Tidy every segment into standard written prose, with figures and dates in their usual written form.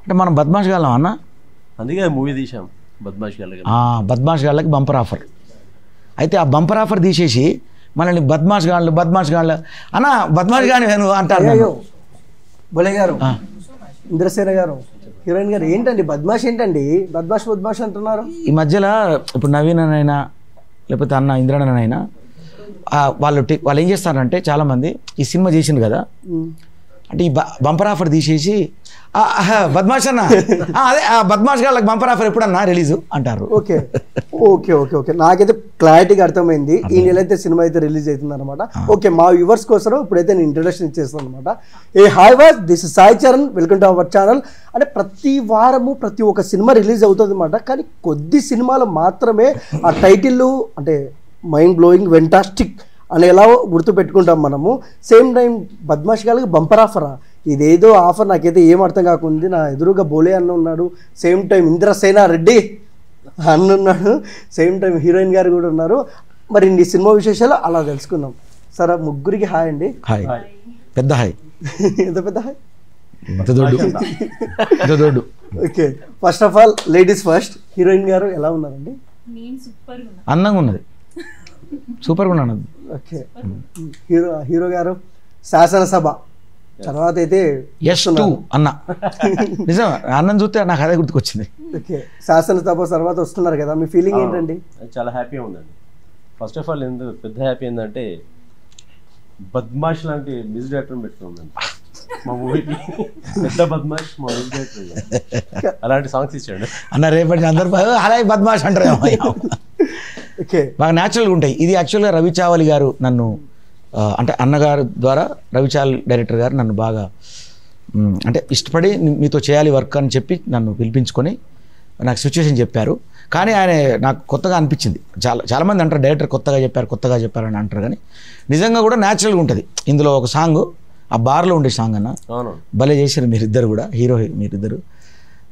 అంటే మనం బద్మాష్ గాళ్ళం అన్న, అందుకే మూవీ తీసాం బద్మాష్ గాళ్ళకి. బద్మాష్ గాళ్ళకి బంపర్ ఆఫర్. అయితే ఆ బంపర్ ఆఫర్ తీసేసి మనల్ని బద్మాష్ గాళ్ళు అన్న బద్మాష్ గాని నువ్వు అంటారు. బోలే గారు, ఇంద్రసేన గారు, హీరోయిన్ గారు, ఏంటండి బద్మాష్ ఏంటండి, బద్మాష్ అంటున్నారు? ఈ మధ్యలో ఇప్పుడు నవీన్ అయినా లేకపోతే అన్న ఇంద్రనైనా వాళ్ళు ఏం చేస్తారంటే చాలామంది ఈ సినిమా చేసిండు కదా, అంటే ఈ బంపర్ ఆఫర్ తీసేసి బద్మాష్ అన్న అదే బద్మాష్ గాళ్ళకి బంపర్ ఆఫర్ ఎప్పుడన్నా రిలీజు అంటారు. ఓకే ఓకే ఓకే ఓకే నాకైతే క్లారిటీగా అర్థమైంది. ఈ నెల అయితే సినిమా అయితే రిలీజ్ అవుతుంది అనమాట. ఓకే, మా వ్యూవర్స్ కోసం ఇప్పుడైతే నేను ఇంట్రడక్షన్ ఇచ్చేస్తాను అనమాట. Hey hi was, this is Sai Charan, welcome to our channel. అంటే ప్రతి వారము ప్రతి ఒక్క సినిమా రిలీజ్ అవుతుంది అనమాట. కానీ కొద్ది సినిమాలు మాత్రమే ఆ టైటిల్ అంటే మైండ్ బ్లోయింగ్, వెంటాస్టిక్ అనేలా గుర్తుపెట్టుకుంటాం మనము. సేమ్ టైం బద్మాష్ గారికి బంపర్ ఆఫరా, ఇదేదో ఆఫర్ నాకైతే ఏం అర్థం కాకుంది. నా ఎదురుగా బోలే అన్న ఉన్నాడు, సేమ్ టైం ఇంద్రసేన రెడ్డి అన్న ఉన్నాడు, సేమ్ టైం హీరోయిన్ గారు కూడా ఉన్నారు. మరి ఈ సినిమా విశేషాలు అలా తెలుసుకుందాం. సరే ముగ్గురికి హాయ్ అండి. హాయ్, పెద్ద హాయ్. ఎంత పెద్ద hi? Okay, first of all ladies first. Heroine గారు ఎలా ఉన్నారండి? అందంగా ఉన్నది, సూపర్గా ఉన్నాను. ఓకే, హీరో గారు శాసనసభ తర్వాత అయితే అన్న నిజం, అన్నం చూస్తే నాకు అదే గుర్తుకొచ్చింది. ఓకే, శాసనసభ తర్వాత వస్తున్నారు కదా, మీ ఫీలింగ్ ఏంటండి? చాలా హ్యాపీగా ఉందండి. ఫస్ట్ ఆఫ్ ఆల్ ఎందుకు పెద్ద హ్యాపీ ఏంటంటే బద్మాష్ లాంటి మ్యూజిక్ డైరెక్టర్ పెట్టుకుందండి మా మూవీకి. పెద్ద బద్మాష్ మా మ్యూజిక్ డైరెక్టర్, అలాంటి సాంగ్స్ ఇచ్చాడు అన్న. రేపటి అందరు అలా బద్మాష్ అంటారు, బాగా న్యాచురల్గా ఉంటాయి. ఇది యాక్చువల్గా రవి చావలి గారు నన్ను అంటే అన్నగారు ద్వారా రవి చావలి డైరెక్టర్ గారు నన్ను బాగా అంటే ఇష్టపడి మీతో చేయాలి వర్క్ అని చెప్పి నన్ను పిలిపించుకొని నాకు సిచ్యువేషన్ చెప్పారు. కానీ ఆయన నాకు కొత్తగా అనిపించింది. చాలామంది అంటారు డైరెక్టర్ కొత్తగా చెప్పారు అని అంటారు, కానీ నిజంగా కూడా న్యాచురల్గా ఉంటుంది. ఇందులో ఒక సాంగ్ ఆ బార్లో ఉండే సాంగ్ అన్న, భలే చేశారు మీరిద్దరు కూడా, హీరో మీరిద్దరు.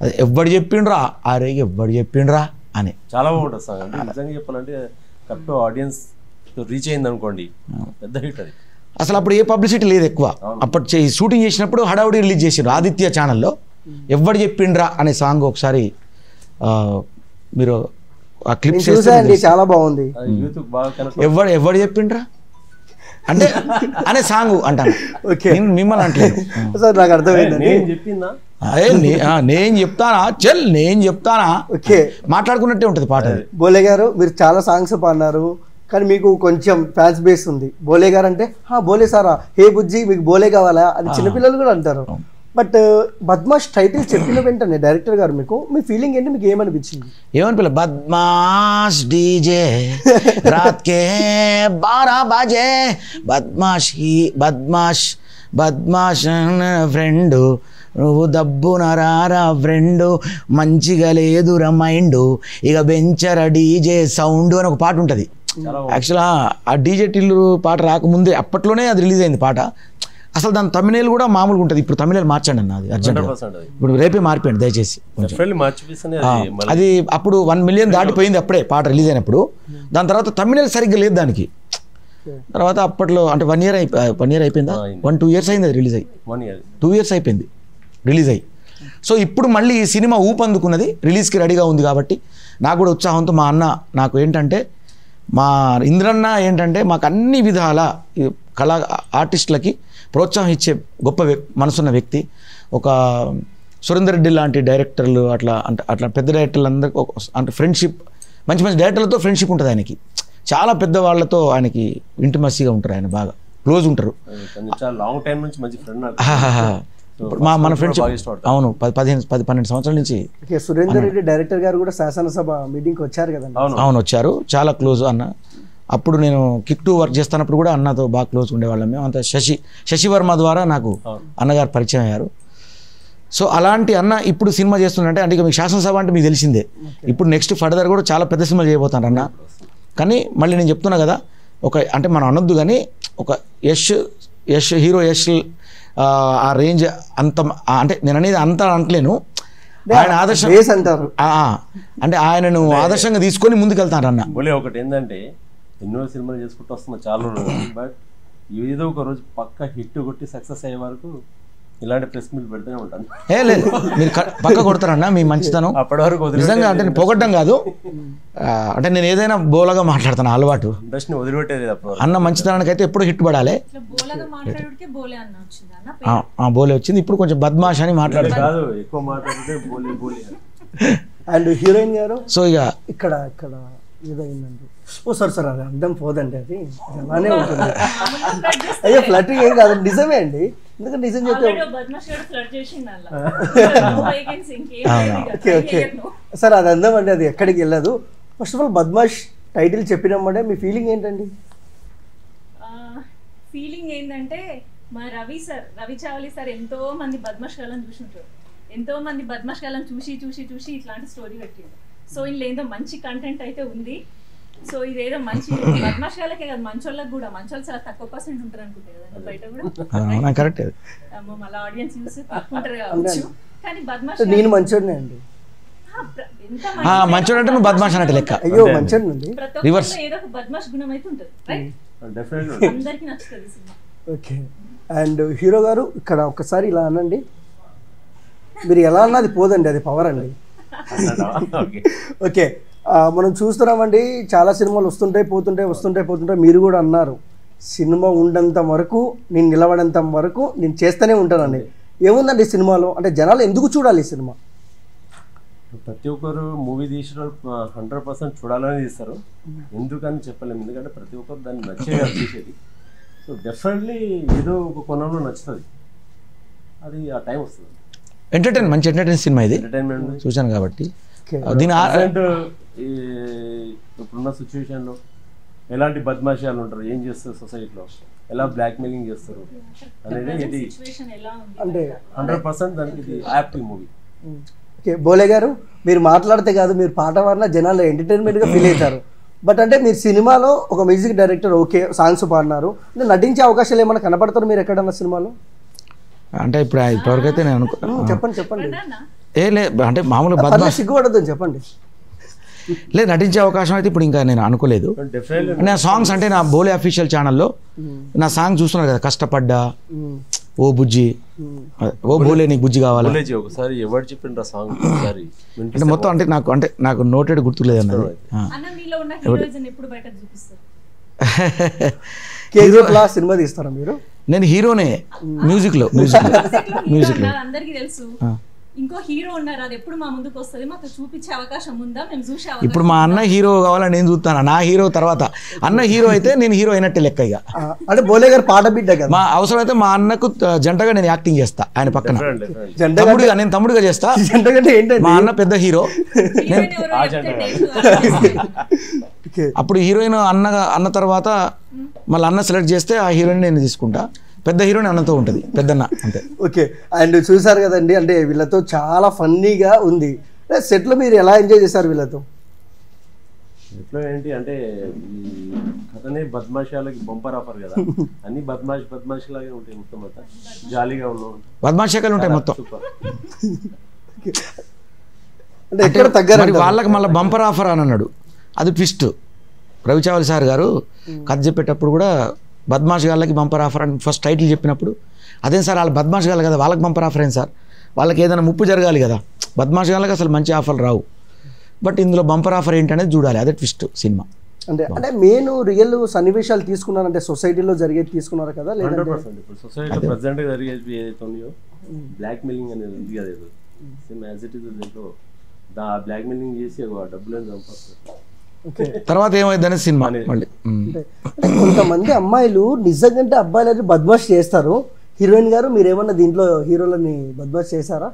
అది ఎవ్వడు చెప్పిండ్రా అరే ఎవ్వడు చెప్పిండ్రా అని చాలా బాగుంటుంది సాంగ్. అంటే నిజంగా చెప్పాలంటే కరెక్ట్ ఆడియన్స్ రీచ్ అయింది అనుకోండి, పెద్ద హిట్ అది. అసలు అప్పుడు ఏ పబ్లిసిటీ లేదు ఎక్కువ. అప్పుడు షూటింగ్ చేసినప్పుడు హడావుడి రిలీజ్ చేసారు ఆదిత్య ఛానల్లో. ఎవ్వడు చెప్పిండ్రా అనే సాంగ్ ఒకసారి మీరు ఆ క్లిప్స్ చాలా బాగుంది. ఎవ్వడు చెప్పిండ్రా అంటే అనే సాంగ్ అంటాను, మిమ్మల్ని అంటలేదు. నాకు అర్థమైంది, నేను చెప్తానా చెల్ నేను చెప్తానా. ఓకే, మాట్లాడుకున్నట్టే ఉంటుంది పాట. బోలే గారు మీరు చాలా సాంగ్స్ పాడినారు, కానీ మీకు కొంచెం ఫ్యాన్స్ బేస్ ఉంది. బోలే గారు అంటే బోలే సారా, హే బుజ్జి మీకు బోలే కావాలా అని చిన్నపిల్లలు కూడా అంటారు. బట్ బద్మాష్ టైటిల్ చెప్పిన వెంటనే డైరెక్టర్ గారు మీకు మీ ఫీలింగ్ ఏంటి, మీకు ఏమనిపించింది? ఏమనిపిల్ల, బద్మాష్ డీజే రాత్ కే 12 బజే బద్మాష్ ఫ్రెండ్ నువ్వు దబ్బున రారా ఫ్రెండు మంచిగా లేదురా మైండు ఇక బెంచర డీజే సౌండ్ అని ఒక పాట ఉంటుంది. యాక్చువల్గా ఆ డీజే టిల్లు పాట రాకముందే అప్పట్లోనే అది రిలీజ్ అయింది పాట. అసలు దాని తమిళ కూడా మామూలుగా ఉంటుంది. ఇప్పుడు తమిళ మార్చండి అన్న, అది అర్జెంట్. ఇప్పుడు రేపే మార్పండి దయచేసి. అది అప్పుడు 1 మిలియన్ దాటిపోయింది అప్పుడే పాట రిలీజ్ అయినప్పుడు. దాని తర్వాత తమిళ సరిగ్గా లేదు దానికి. తర్వాత అప్పట్లో అంటే 1 ఇయర్ అయిపోయిందా, 1-2 ఇయర్స్ అయింది అది రిలీజ్ అయ్యి. 2 ఇయర్స్ అయిపోయింది రిలీజ్ అయ్యి. సో ఇప్పుడు మళ్ళీ ఈ సినిమా ఊపందుకున్నది, రిలీజ్కి రెడీగా ఉంది. కాబట్టి నాకు కూడా ఉత్సాహంతో మా అన్న నాకు ఏంటంటే మా ఇంద్రన్న ఏంటంటే మాకు అన్ని విధాల కళా ఆర్టిస్టులకి ప్రోత్సాహం ఇచ్చే గొప్ప మనసున్న వ్యక్తి. ఒక సురేందర్ రెడ్డి లాంటి డైరెక్టర్లు అట్లా పెద్ద డైరెక్టర్లు అందరికీ అంటే ఫ్రెండ్షిప్, మంచి డైరెక్టర్లతో ఫ్రెండ్షిప్ ఉంటుంది ఆయనకి. చాలా పెద్ద వాళ్ళతో ఆయనకి ఇంటిమసీగా ఉంటారు, ఆయన బాగా క్లోజ్ ఉంటారు. మన ఫ్రెండ్షిప్ అవును 10-12 సంవత్సరాల నుంచి. సురేందర్ రెడ్డి డైరెక్టర్ గారు కూడా శాసనసభ మీటింగ్కి వచ్చారు కదా? అవును వచ్చారు, చాలా క్లోజ్ అన్న. అప్పుడు నేను కిక్ 2 వర్క్ చేస్తున్నప్పుడు కూడా అన్నతో బాగా క్లోజ్ ఉండేవాళ్ళం మేము అంతా. శశివర్మ ద్వారా నాకు అన్నగారు పరిచయం అయ్యారు. సో అలాంటి అన్న ఇప్పుడు సినిమా చేస్తుందంటే అంటే మీకు శాసనసభ అంటే మీకు తెలిసిందే. ఇప్పుడు నెక్స్ట్ ఫర్దర్ కూడా చాలా పెద్ద సినిమాలు చేయబోతాను అన్న. కానీ మళ్ళీ నేను చెప్తున్నా కదా, ఒక అంటే మనం అనొద్దు కానీ ఒక హీరో యష్ ఆ రేంజ్ అంత అంటే నేను అనేది అంత అంటలేను. ఆయన ఆదర్శం అంటారు అంటే ఆయనను ఆదర్శంగా తీసుకొని ముందుకెళ్తాను అన్న. ఒకటి ఏంటంటే ఎన్నో సినిమాలు చేసుకుంటూ వస్తున్నా చాలా రోజులు, బట్ ఏదో ఒక రోజు పక్క హిట్ కొట్టి సక్సెస్ అయ్యే వరకు ఇలాంటి ప్రెస్ మీట్ పెడుతూనే ఉంటాను. ఏ లేదు, మీరు పక్క కొడతారన్న మీ మంచితనం. అప్పటి వరకు నిజంగా అంటే నేను పొగడ్డం కాదు, అంటే నేను ఏదైనా బోలగా మాట్లాడతాను, అలవాటు. ఇండస్ట్రీని వదిలిపెట్టేది అప్పుడు. అన్న మంచితనానికి అయితే ఎప్పుడు హిట్ పడాలి. బోలే వచ్చింది, ఇప్పుడు కొంచెం బద్మాష్ అని మాట్లాడతాను కాదు, ఎక్కువ మాట్లాడితే బోలే బోలే. అండ్ హీరోయిన్ గారు సో ఇక ఇక్కడ ఇక్కడ ఏదో అయిందండి. ఓ సార్ సార్ అది అర్థం పోదండి, అది అలానే ఉంటుంది. అయ్యో ఫ్లట్టింగ్ ఏం కాదు, నిజమే అండి. ఎందుకంటే నిజం చెప్తే ఓకే ఓకే సార్ అది అందం అండి, అది ఎక్కడికి వెళ్ళదు. First of all Badmash title చెప్పినామంటే మీ ఫీలింగ్ ఏంటండి? ఫీలింగ్ ఏంటంటే మా రవి చావలి సార్ ఎంతో మంది బద్మాష్ గాలను చూసుంటారు, ఎంతో మంది బద్మాష్ గాలను చూసి చూసి చూసి ఇట్లాంటి స్టోరీ పెట్టిండు. సో ఇందులో ఏదో మంచి కంటెంట్ అయితే ఉంది. సో ఇదేదో మంచి బద్మాష్ గాలకే కాదు, మంచోళ్ళకి కూడా, మంచోళ్ళు చాలా తక్కువ పర్సెంట్ ఉంటారు అనుకుంటే కదా బయట కూడా. కరెక్ట్, మళ్ళీ ఆడియన్స్ చూసి తక్కువ కావచ్చు, కానీ బద్మాష్ నేను మంచోడినే అండి. మంచోడు అంటే నువ్వు బద్మాష్ అన్నట్టు లెక్క. అయ్యో మంచోడి నుండి రివర్స్ ఏదో ఒక బద్మాష్ గుణం అయితే ఉంటుంది, రైట్? డెఫినెట్లీ అందరికీ నచ్చుతుంది సినిమా. ఓకే. అండ్ హీరో గారు ఇక్కడ ఒక్కసారి ఇలా అనండి, మీరు ఎలా అన్నది పోదండి, అది పవర్ అండి. ఓకే, మనం చూస్తున్నామండి చాలా సినిమాలు వస్తుంటాయి పోతుంటాయి, వస్తుంటాయి పోతుంటాయి. మీరు కూడా అన్నారు సినిమా ఉండంత వరకు నేను నిలబడేంత వరకు నేను చేస్తూనే ఉంటానండి. ఏముందండి సినిమాలో, అంటే జనాలు ఎందుకు చూడాలి ఈ సినిమా? ప్రతి ఒక్కరు మూవీ తీసిన 100% చూడాలని తీస్తారు, ఎందుకని చెప్పలేము. ఎందుకంటే ప్రతి ఒక్కరు దాన్ని నచ్చే తీసేది. సో డెఫినెట్లీ ఏదో ఒక కోణంలో నచ్చుతుంది, అది ఆ టైం వస్తుంది. మంచి ఎంటర్టైన్ సినిమా ఇది, ఎంటర్టైన్మెంట్ చూశాను కాబట్టి. దీని ఇప్పుడున్న సిచ్యువేషన్లో ఎలాంటి బద్మాషాలు ఉంటారు, ఏం చేస్తారు సొసైటీలో, ఎలా బ్లాక్ మెయిలింగ్ చేస్తారు అనేది ఇది అంటే 100% దానికి ఇది యాప్టింగ్ మూవీ. ఓకే, బోలే గారు మీరు మాట్లాడితే కాదు, మీరు పాట పాడిన జనాలు ఎంటర్టైన్మెంట్గా ఫీల్ అవుతారు. బట్ అంటే మీరు సినిమాలో ఒక మ్యూజిక్ డైరెక్టర్, ఓకే సాంగ్స్ పాడినారు, నటించే అవకాశాలు ఏమైనా కనపడతారు మీరు ఎక్కడన్నా సినిమాలో? అంటే ఇప్పటివరకు అయితే నేను చెప్పండి చెప్పండి. అంటే మామూలు బద్మాష్ సిగ్గుపడద్దు చెప్పండి. లేదు, నటించే అవకాశం అయితే ఇప్పుడు ఇంకా నేను అనుకోలేదు. నా సాంగ్స్ అంటే నా బోలే అఫీషియల్ ఛానల్లో నా సాంగ్ చూస్తున్నారు కదా, కష్టపడ్డా, ఓ బుజ్జి, ఓ బోలే నీకు బుజ్జి కావాలి. ఒకసారి ఎవరు చెప్పిండ్రా సాంగ్ అంటే మొత్తం అంటే నాకు నోటెడ్ గుర్తులేదు అన్నది. సినిమా తీస్తారా మీరు? నేను హీరోనే మ్యూజిక్ లో అందరికీ తెలుసు. ఇంకో హీరో ఉన్నారు, అది ఎప్పుడు మా ముందుకు వస్తుంది, మాకు చూపించే అవకాశం ఉందా? మేము చూసే ఇప్పుడు మా అన్న హీరో కావాలని నేను చూస్తాను, నా హీరో తర్వాత అన్న హీరో అయితే నేను హీరో అయినట్టే లెక్క. ఇక అంటే బోలే గారు పాట బిడ్డ కదా, మా అవసరం అయితే మా అన్నకు జంటగా నేను యాక్టింగ్ చేస్తా, ఆయన పక్కన తమ్ముడుగా, నేను తమ్ముడుగా చేస్తా. మా అన్న పెద్ద హీరో, అప్పుడు హీరోయిన్ అన్న తర్వాత మళ్ళీ అన్న సెలెక్ట్ చేస్తే ఆ హీరోయిన్ నేను తీసుకుంటా, పెద్ద హీరోయిన్ అన్నతో ఉంటుంది, పెద్దన్న అంతే. ఓకే, అండ్ చూసారు కదండి, అంటే వీళ్ళతో చాలా ఫన్నీగా ఉంది. సెట్లో మీరు ఎలా ఎంజాయ్ చేశారు వీళ్ళతో? సెట్లో ఏంటి అంటే కథనే బద్మాషాలకి బంపర్ ఆఫర్ కదా, అన్ని బద్మాష్ లాగే ఉంటాయి, మొత్తం అంతా జాలీగా ఉన్నాం, బద్మాషాలు ఉంటాయి మొత్తం. అంటే ఎక్కడ తగ్గారు వాళ్ళకి మళ్ళీ బంపర్ ఆఫర్ అని అన్నాడు, అది ట్విస్ట్. రవిచావలి సార్ గారు కథ చెప్పేటప్పుడు కూడా బద్మాష్ గాళ్ళకి బంపర్ ఆఫర్ అని ఫస్ట్ టైటిల్ చెప్పినప్పుడు, అదేం సార్ వాళ్ళు బద్మాష్ గాళ్ళు కదా, వాళ్ళకి బంపర్ ఆఫర్ ఏంటి సార్, వాళ్ళకి ఏదైనా ముప్పు జరగాలి కదా, బద్మాష్ గాళ్ళకి అసలు మంచి ఆఫర్లు రావు, బట్ ఇందులో బంపర్ ఆఫర్ ఏంటనేది చూడాలి, అదే ట్విస్ట్ సినిమా. అంటే మెయిన్ రియల్ సన్నివేశాలు తీసుకున్నారంటే సొసైటీలో జరిగేది తీసుకున్నారు కదా? 100%. ఇప్పుడు సొసైటీలో ప్రెసెంట్గా జరిగేది ఏదైతే ఉన్నాయో బ్లాక్ మెయిలింగ్ అనేది ఉంది కదా, సేమ్ యాజ్ ఇట్ ఈస్ దీంట్లో బ్లాక్ మెయిలింగ్ చేసి డబ్బులను సంపాదిస్తారు. తర్వాత ఏమైందని సినిమా మళ్ళీ. కొంతమంది అమ్మాయిలు నిజంగా అబ్బాయిలు బద్మాష్ చేస్తారు. హీరోయిన్ గారు మీరేమన్నా దీంట్లో హీరోలని బద్మాష్ చేశారా?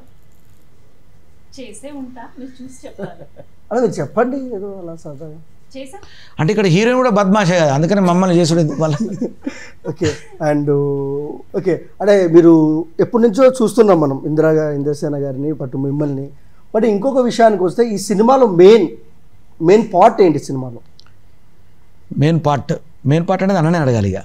అలా మీరు చెప్పండి ఏదో అలా సరదాగా. అంటే ఇక్కడ హీరోయిన్ కూడా బద్మాషే కదా, అందుకని మమ్మల్ని చేసుడు వాళ్ళ. ఓకే, అండ్ ఓకే, అంటే మీరు ఎప్పటి నుంచో చూస్తున్నాం మనం ఇంద్రసేన గారిని, పట్టు మిమ్మల్ని. బట్ ఇంకొక విషయానికి వస్తే ఈ సినిమాలో మెయిన్ పార్ట్ ఏంటి సినిమాలో? మెయిన్ పార్ట్ అనేది అన్ననే అడగాలి, ఇక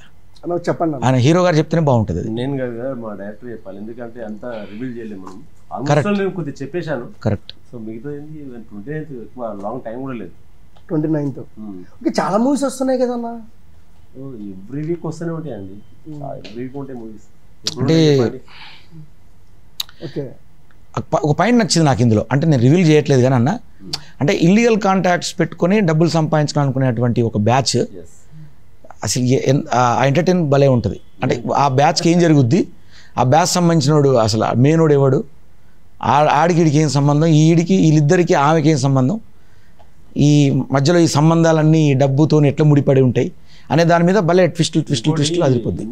చెప్పండి. ఆయన హీరో గారు చెప్తేనే బాగుంటుంది. నేను కదా మా డైరెక్టర్ చెప్పాలి, ఎందుకంటే అంతా రివీల్ చేయలేము మనం. ఆల్మోస్ట్ నేను కొద్దిగా చెప్పేశాను. కరెక్ట్. సో మిగతా 29th ఎక్కువ లాంగ్ టైం కూడా లేదు. 29th. ఓకే, చాలా మూవీస్ వస్తున్నాయి కదన్నా? ఎవ్రీ వీక్ వస్తూనే ఉంటాయండి, ఎవ్రీ వీక్ ఉంటాయి మూవీస్. అంటే ఓకే ఒక పాయింట్ నచ్చింది నాకు ఇందులో, అంటే నేను రివీల్ చేయట్లేదు కానీ అన్న, అంటే ఇల్లీగల్ కాంటాక్ట్స్ పెట్టుకొని డబ్బులు సంపాదించాలనుకునేటువంటి ఒక బ్యాచ్ అసలు ఆ ఎంటర్టైన్ భలే ఉంటుంది. అంటే ఆ బ్యాచ్కి ఏం జరుగుద్ది, ఆ బ్యాచ్ సంబంధించినోడు అసలు మెయినోడు ఎవడు, ఆడికిడికి ఏం సంబంధం, ఈడికి వీళ్ళిద్దరికి ఆమెకి ఏం సంబంధం, ఈ మధ్యలో ఈ సంబంధాలన్నీ డబ్బుతో ఎట్లా ముడిపడి ఉంటాయి అనే దాని మీద భలే ట్విస్టులు అదిరిపోద్ది.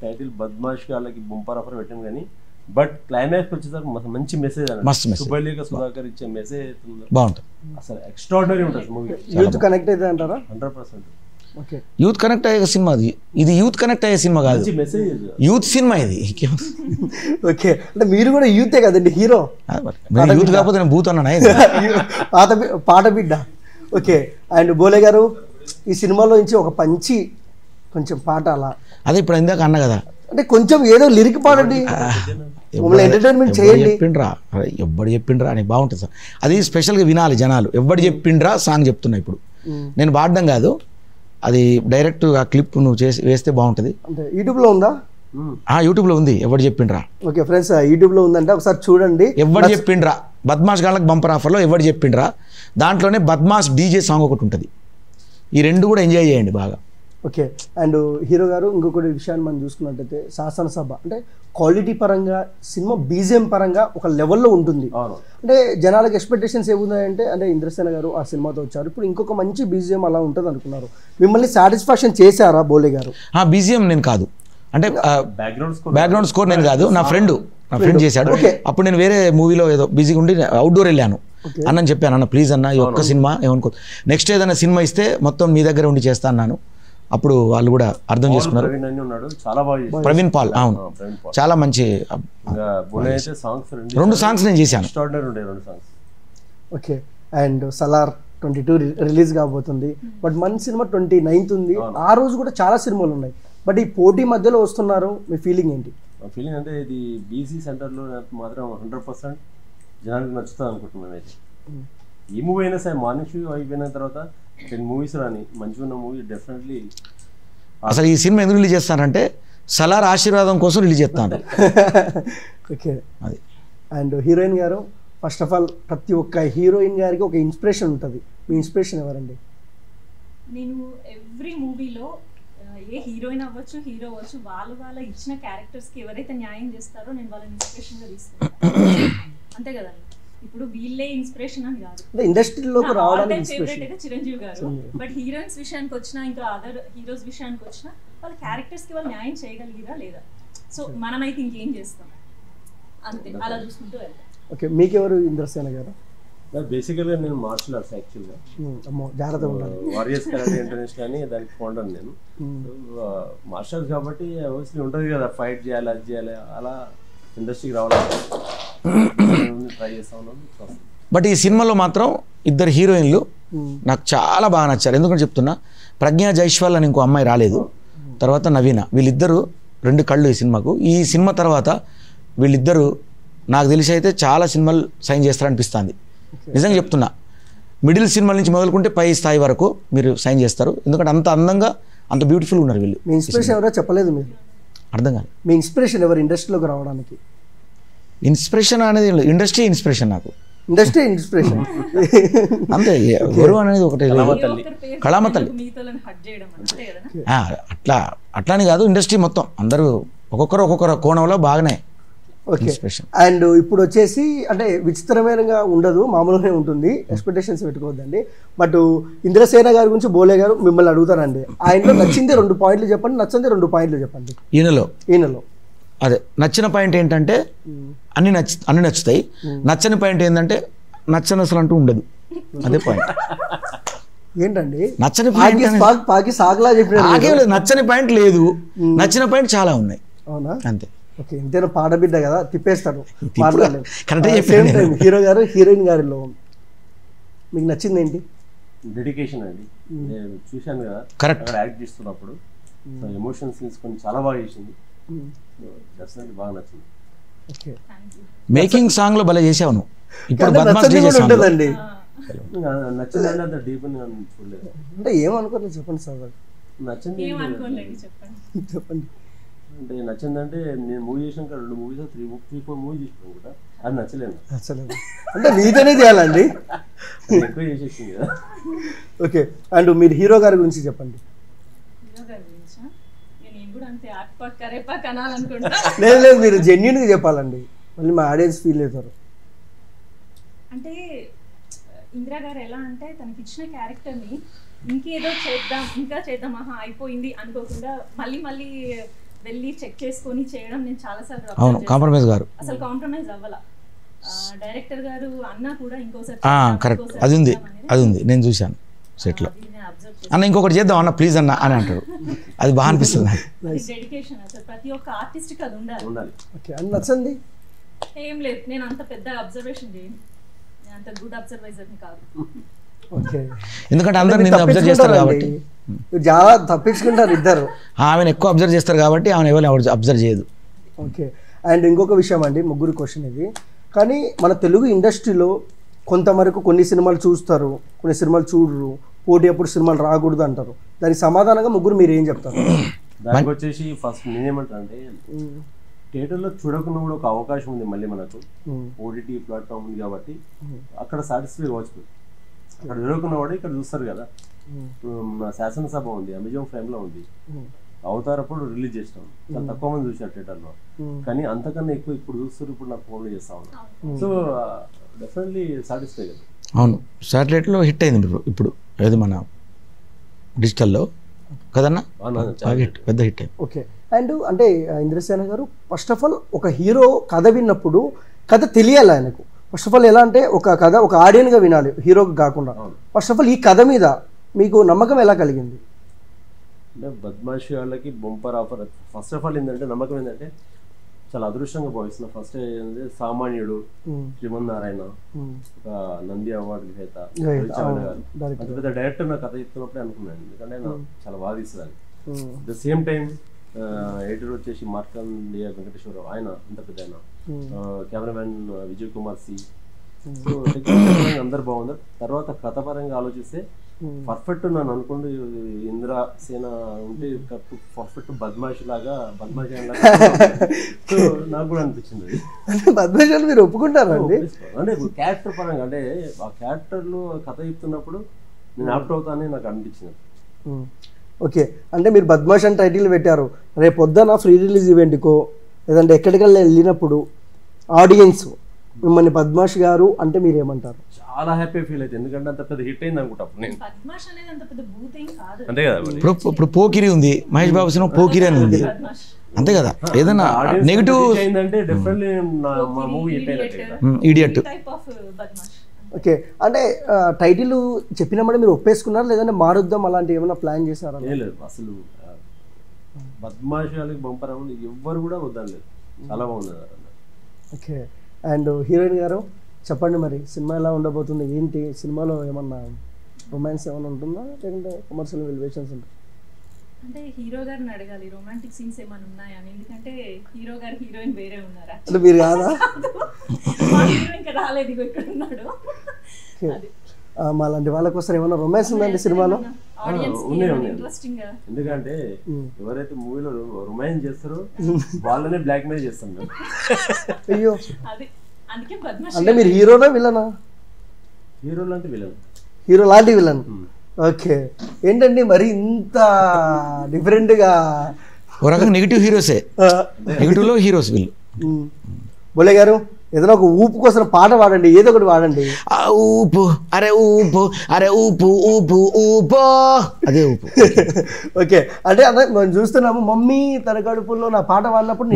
టైటిల్ బద్మాష్ వాళ్ళకి బొంపర్ ఆఫర్ పెట్టాం కానీ బట్ క్లైమాక్స్ వచ్చేసరికి మంచి మెసేజ్ మస్తు సుబ్బయ్య సుధాకర్ ఇచ్చే మెసేజ్ బాగుంటుంది, అసలు ఎక్స్ట్రాడినరీ ఉంటుంది మూవీ. యూత్ కనెక్ట్ అయితే అంటారా? 100%. ఓకే యూత్ కనెక్ట్ అయ్యే సినిమా అది, ఇది యూత్ కనెక్ట్ అయ్యే సినిమా కాదు, మెసేజ్ యూత్ సినిమా ఇది. ఓకే అంటే మీరు కూడా యూతే కదండి హీరో, యూత్ కాకపోతే నేను బూత్ అన్నా పాట బిడ్డ. ఓకే అండ్ బోలే గారు ఈ సినిమాలో నుంచి ఒక పంచి కొంచెం పాట అలా, అదే ఇప్పుడు ఇందాక అన్న కదా, అంటే కొంచెం ఏదో లిరిక్ పాడండి, మమ్మల్ని ఎంటర్టైన్మెంట్ చేయండి. చెప్పిండ్రా ఎవ్వడు చెప్పిండ్రా అని బాగుంటుంది సార్, అది స్పెషల్గా వినాలి జనాలు. ఎవ్వడు చెప్పిండ్రా సాంగ్ చెప్తున్నా ఇప్పుడు, నేను పాడడం కాదు, అది డైరెక్ట్ ఆ క్లిప్ నువ్వు చేసి వేస్తే బాగుంటుంది. అంటే యూట్యూబ్లో ఉందా? యూట్యూబ్లో ఉంది, ఎవడు చెప్పిండ్రా. ఓకే ఫ్రెండ్స్ యూట్యూబ్లో ఉందంటే ఒకసారి చూడండి. ఎవడు చెప్పిండ్రా బద్మాష్ గాళ్ళకి బంపర్ ఆఫర్లో ఎవడు చెప్పిండ్రా, దాంట్లోనే బద్మాష్ డీజే సాంగ్ ఒకటి ఉంటుంది. ఈ రెండు కూడా ఎంజాయ్ చేయండి బాగా. ఓకే అండ్ హీరో గారు ఇంకొకటి విషయాన్ని మనం చూసుకున్నట్టయితే శాసనసభ అంటే క్వాలిటీ పరంగా సినిమా బీజిఎం పరంగా ఒక లెవెల్లో ఉంటుంది. అంటే జనాలకు ఎక్స్పెక్టేషన్స్ ఏమున్నాయంటే అంటే ఇంద్రసేన గారు ఆ సినిమాతో వచ్చారు, ఇప్పుడు ఇంకొక మంచి బీజిఎం అలా ఉంటుంది అనుకున్నారు, మిమ్మల్ని సాటిస్ఫాక్షన్ చేశారా బోలే గారు? బీజిఎం నేను కాదు, అంటే బ్యాక్గ్రౌండ్ స్కోర్ నేను కాదు, నా ఫ్రెండ్ చేశాడు. అప్పుడు నేను వేరే మూవీలో ఏదో బిజీగా ఉండి అవుట్డోర్ వెళ్ళాను, అన్నని చెప్పాను, అన్న ప్లీజ్ అన్న ఈ ఒక్క సినిమా ఏమనుకో, నెక్స్ట్ ఏదైనా సినిమా ఇస్తే మొత్తం మీ దగ్గర ఉండి చేస్తా అన్నాను. అప్పుడు వాళ్ళు కూడా అర్థం చేసుకున్నారు. ప్రవీణ్ పాల్, అవును చాలా మంచి 2 సాంగ్స్ నేను చేశాను. ఓకే అండ్ సలార్ 22 రిలీజ్ కాబోతుంది, బట్ మన సినిమా 29th ఉంది, ఆ రోజు కూడా చాలా సినిమాలు ఉన్నాయి, బట్ ఈ పోటీ మధ్యలో వస్తున్నారు, మీ ఫీలింగ్ ఏంటి? ఫీలింగ్ అంటే ఇది బీసీ సెంటర్లో మాత్రం 100% జనానికి నచ్చుతుంది అనుకుంటున్నాను. అయితే ఈ మూవీ అయినా సరే మార్నింగ్ షో అయిపోయిన తర్వాత 10 మూవీస్ రాని మంచిగా ఉన్న మూవీ డెఫినెట్లీ. అసలు ఈ సినిమా ఎందుకు రిలీజ్ చేస్తానంటే సలార్ ఆశీర్వాదం కోసం రిలీజ్ చేస్తాను. ఓకే అది అండ్ హీరోయిన్ గారు ఫస్ట్ ఆఫ్ ఆల్ ప్రతి ఒక్క హీరోయిన్ గారికి ఒక ఇన్స్పిరేషన్ ఉంటుంది, మీ ఇన్స్పిరేషన్ ఎవరండి? నేను ఎవ్రీ మూవీలో ఏ హీరోయిన్ అవ్వచ్చు హీరో అవ్వచ్చు వాళ్ళ ఇచ్చిన క్యారెక్టర్స్కి ఎవరైతే న్యాయం చేస్తారో నేను వాళ్ళని ఇన్స్పిరేషన్గా తీసుకుంటాను, అంతే కదండి. ఇప్పుడు వీళ్ళే ఇన్స్పిరేషన్ అని కాదు, ఇండస్ట్రీలోకి రావడానికి ఫేవరెట్ అయితే చిరంజీవి గారు, బట్ హీరోయిన్స్ విషయానికి వచ్చినా ఇంకా అదర్ హీరోస్ విషయానికి వచ్చినా వాళ్ళ క్యారెక్టర్స్కి వాళ్ళు న్యాయం చేయగలిగిరా లేదా, సో మనమైతే ఇంకేం చేస్తాం అంతే, అలా చూసుకుంటూ వెళ్తాం. ఓకే మీకెవరు ఇంద్రసేన గారు? బేసికల్గా నేను మార్షల్ ఆర్ట్స్ యాక్చువల్గా, జాగ్రత్తగా ఉండాలి, వారియర్స్ కరాటే ఇంటర్నేషనల్ అని దానికి ఫౌండర్ నేను. మార్షల్ ఆర్ట్స్ కాబట్టి అవసరం ఉంటుంది కదా, ఫైట్ చేయాలి అది చేయాలి, అలా ఇండస్ట్రీకి రావాలని ట్రై చేస్తా ఉన్నాను. బట్ ఈ సినిమాలో మాత్రం 2 హీరోయిన్లు నాకు చాలా బాగా నచ్చారు. ఎందుకంటే చెప్తున్నా, ప్రజ్ఞా జైస్వాల్ అని ఇంకో అమ్మాయి రాలేదు, తర్వాత నవీన, వీళ్ళిద్దరూ 2 కళ్ళు ఈ సినిమాకు. ఈ సినిమా తర్వాత వీళ్ళిద్దరూ నాకు తెలిసి అయితే చాలా సినిమాలు సైన్ చేస్తారనిపిస్తుంది. నిజంగా చెప్తున్నా, మిడిల్ సినిమాల నుంచి మొదలుకుంటే పై స్థాయి వరకు మీరు సైన్ చేస్తారు, ఎందుకంటే అంత అందంగా అంత బ్యూటిఫుల్ ఉన్నారు వీళ్ళు. మీ ఇన్స్పిరేషన్ ఎవరో చెప్పలేదు మీరు? అర్థం కాదు. మీ ఇన్స్పిరేషన్ ఎవరు ఇండస్ట్రీలోకి రావడానికి? ఇన్స్పిరేషన్ అనేది ఇండస్ట్రీ ఇన్స్పిరేషన్, నాకు ఇండస్ట్రీ ఇన్స్పిరేషన్ అంతే. గురువు అనేది ఒకటి, కళామతల్లి. అట్లాని కాదు, ఇండస్ట్రీ మొత్తం అందరూ ఒక్కొక్కరు కోణంలో బాగానే. ఓకే అండ్ ఇప్పుడు వచ్చేసి అంటే విచిత్రమైనగా ఉండదు, మామూలుగానే ఉంటుంది, ఎక్స్పెక్టేషన్స్ పెట్టుకోవద్దండి. బట్ ఇంద్రసేన గారి గురించి బోలే గారు మిమ్మల్ని అడుగుతారండి, ఆయనలో నచ్చింది 2 పాయింట్లు చెప్పండి, నచ్చింది 2 పాయింట్లు చెప్పండి. ఈయనలో అదే నచ్చిన పాయింట్ ఏంటంటే అన్ని నచ్చుతాయి, నచ్చని పాయింట్ ఏంటంటే నచ్చని అసలు అంటూ ఉండదు, అదే పాయింట్. ఏంటండి నచ్చని పాయింట్? నచ్చని పాయింట్ లేదు, నచ్చిన పాయింట్ చాలా ఉన్నాయి. అవునా? అంతే. ఓకే ఇంతేనా, పాడబిడ్డ కదా తిప్పేస్తాడు. కరెక్ట్. హీరో గారు హీరోయిన్ గారిలో మీకు నచ్చింది ఏంటి? డెడికేషన్ అండి, నేను చూశాను కదా కరెక్ట్ యాక్ట్ చేస్తున్నప్పుడు, ఎమోషన్స్ తీసుకొని చాలా బాగా చేసింది, డెఫినెట్లీ బాగా నచ్చింది. ఓకే మేకింగ్ సాంగ్ లో భలే చేసావు నువ్వు. ఇప్పుడు ఉంటుందండి, నచ్చిందండి, అంత డీప్ చూడలేదు అంటే ఏమనుకోలేదు చెప్పండి సార్. నచ్చింది చెప్పండి. అంటే నచ్చిందంటే నేను మూవీ చేసినాక 2 మూవీస్ 3-4 మూవీ చేసినాను కూడా అది నచ్చలేదు. అంటే మీతోనే చేయాలండి, ఎక్కువ చేసేసింది కదా. ఓకే. అండ్ మీరు హీరో గారి గురించి చెప్పండి. హీరో గారి గురించా? నేను కూడా అంతే ఆక్పాక్ కరేపాక్ అనాలనుకుంటా. లేదు మీరు జెన్యున్గా చెప్పాలండి, మళ్ళీ మా ఆడియన్స్ ఫీల్ అవుతారు. అంటే ఇందిరా గారు ఎలా అంటే తనకి ఇచ్చిన క్యారెక్టర్ని ఇంకేదో చేద్దాం ఇంకా చేద్దాం అయిపోయింది అనుకోకుండా మళ్ళీ మళ్ళీ వెళ్ళి చెక్ చేసుకొని చేయడం నేను చాలాసార్లు అవును కాంప్రమైజ్ గారు అసలు కాంప్రమైజ్ అవ్వాల. డైరెక్టర్ గారు అన్న కూడా ఇంకోసారి కరెక్ట్ అది ఉంది నేను చూశాను సెట్లో. అన్న ఇంకొకటి చేద్దాం అన్న ప్లీజ్ అన్న అని అంటాడు, అది బాగా అనిపిస్తుంది నాకు. డెడికేషన్ అసలు ప్రతి ఒక్క ఆర్టిస్ట్కి అది ఉండాలి. ఓకే. అని నచ్చండి ఏం లేదు, నేను అంత పెద్ద అబ్జర్వేషన్ చేయను, నేను అంత గుడ్ అబ్జర్వైజర్ని కాదు. ఓకే. ఎందుకంటే అందరు నిన్ను అబ్జర్వ్ చేస్తారు కాబట్టి చాలా తప్పించుకుంటారు ఇద్దరు. ఆమెను ఎక్కువ అబ్జర్వ్ చేస్తారు కాబట్టి ఆమెను ఎవరు అబ్జర్వ్ చేయదు. ఓకే. అండ్ ఇంకొక విషయం అండి, ముగ్గురు క్వశ్చన్ ఇది, కానీ మన తెలుగు ఇండస్ట్రీలో కొంతవరకు కొన్ని సినిమాలు చూస్తారు, కొన్ని సినిమాలు చూడరు, పోటీ అప్పుడు సినిమాలు రాకూడదు అంటారు. దానికి సమాధానంగా ముగ్గురు మీరు ఏం చెప్తారు? దానికి వచ్చేసి ఫస్ట్ నేనేమంటా అంటే థియేటర్లో చూడకుండా కూడా ఒక అవకాశం ఉంది మళ్ళీ మనకు, ఓటీటీ ప్లాట్ఫామ్ ఉంది కాబట్టి అక్కడ సాటిస్ఫై అవ్వచ్చు. అక్కడ చూడకుండా కూడా ఇక్కడ చూస్తారు కదా. మన శాసనసభ ఉంది, అమెజాన్ ప్రైమ్లో ఉంది, అవతారప్పుడు రిలీజ్ చేసినాం, చాలా తక్కువ మంది చూసారు థియేటర్లో, కానీ అంతకన్నా ఎక్కువ ఇప్పుడు చూస్తారు. ఇప్పుడు నాకు ఫోన్లో చేస్తా ఉన్నాను, సో డెఫినెట్లీ సాటిస్ఫై కదా. అవును శాటిలైట్లో హిట్ అయింది ఇప్పుడు, ఏది మన డిజిటల్లో కదన్నా పెద్ద హిట్ అయింది. ఓకే. అండ్ అంటే ఇంద్రసేన గారు ఫస్ట్ ఆఫ్ ఆల్ ఒక హీరో కథ విన్నప్పుడు కథ తెలియాలి ఆయనకు. ఫస్ట్ ఆఫ్ ఆల్ ఎలా అంటే ఒక కథ ఒక ఆడియన్గా వినాలి, హీరోకి కాకుండా. ఫస్ట్ ఆఫ్ ఆల్ ఈ కథ మీద మీకు నమ్మకం ఎలా కలిగింది? అంటే బద్మాషి వాళ్ళకి bumper offer. First of all ఏంటంటే నమ్మకం ఏంటంటే చాలా అదృష్టంగా భావిస్తున్నా. ఫస్ట్ ఏంటంటే సామాన్యుడు, శ్రీమన్నారాయణ, ఒక నంది అవార్డు విజేత గారు, అంత పెద్ద డైరెక్టర్ నా కథ చెప్తున్నప్పుడే అనుకున్నాను, ఎందుకంటే నాకు చాలా బాగా తీస్తుంది. At the same time editor వచ్చేసి మార్కండేయ వెంకటేశ్వరరావు, ఆయన అంత పెద్ద ఆయన, cameraman Vijay Kumar C. So technical అందరు బాగున్నారు. తర్వాత కథ పరంగా ఆలోచిస్తే పర్ఫెక్ట్ నన్ను అనుకోండి ఇంద్రసేన ఉంటే పర్ఫెక్ట్ బద్మాషి లాగా సో నాకు కూడా అనిపించింది. బద్మాషి మీరు ఒప్పుకుంటారండి? అంటే క్యారెక్టర్ పరంగా, అంటే ఆ క్యారెక్టర్లో కథ చెప్తున్నప్పుడు నేను ఆప్ట్ అవుతానని నాకు అనిపించింది. ఓకే. అంటే మీరు బద్మాష్ అని టైటిల్ పెట్టారు, రేపు పొద్దున ఫ్రీ రిలీజ్ ఈవెంట్కో లేదంటే ఎక్కడికల్లా వెళ్ళినప్పుడు ఆడియన్స్ మిమ్మల్ని బద్మాష్ గారు అంటే మీరు ఏమంటారు? చాలా హ్యాపీ ఫీల్ అవుతుంది, ఎందుకంటే అంత పెద్ద హిట్ అయింది అనుకుంటా నేను. అంతే కదా. ఇప్పుడు పోకిరి ఉంది, మహేష్ బాబు సినిమా పోకిరి అని ఉంది, అంతే కదా. ఏదైనా నెగిటివ్ అయిందంటే డెఫినెట్లీ మా మూవీ హిట్ అయినట్టు. ఇడియట్. ఓకే. అంటే టైటిల్ చెప్పినప్పుడు మీరు ఒప్పేసుకున్నారు లేదంటే మారుద్దాం అలాంటి ఏమైనా ప్లాన్ చేశారా? లేదు, అసలు బద్మాషి వాళ్ళకి బంపర్ అవ్వదు, ఎవ్వరు కూడా వద్దలేదు, చాలా బాగుంది. ఓకే. అండ్ హీరోయిన్ గారు చెప్పండి, మరి సినిమా ఎలా ఉండబోతుంది ఏంటి? సినిమాలో ఏమన్నా రొమాన్స్ ఏమైనా ఉంటుందా లేదంటే కమర్షియల్ ఎలివేషన్స్ ఉంటాయి? అంటే హీరో గారిని అడగాలి రొమాంటిక్ సీన్స్ ఏమైనా ఉన్నాయా అని, ఎందుకంటే హీరో గారు హీరోయిన్ వేరే ఉన్నారు. అంటే మీరు కాదా? ఇంకా రాలేదు, ఇక్కడ ఉన్నాడు. మా లాంటి వాళ్ళ కోసం ఏమైనా రొమాన్స్ ఉందండి సినిమాలో? ఎందుకంటే ఎవరైతే మూవీలో రొమాన్స్ చేస్తారో వాళ్ళనే బ్లాక్ మెయిల్ చేస్తాం మేము. అయ్యో, అంటే మీరు హీరోనా విలనా? హీరో లాంటి విలన్. హీరో లాంటి విలన్. ఓకే. ఏంటండి మరి ఇంత డిఫరెంట్గా? ఒక రకంగా నెగిటివ్ హీరోసే, నెగిటివ్లో హీరోస్ వీళ్ళు. బోలే గారు ఏదైనా ఒక ఊపు కోసం పాట పాడండి, ఏదో ఒకటి పాడండి. ఊపు అరే ఊపు అరే ఊపు ఊపు ఊపు, అదే ఊపు. ఓకే. అంటే అదే మనం చూస్తున్నాము, మమ్మీ తన కడుపులో నా పాట పాడినప్పుడు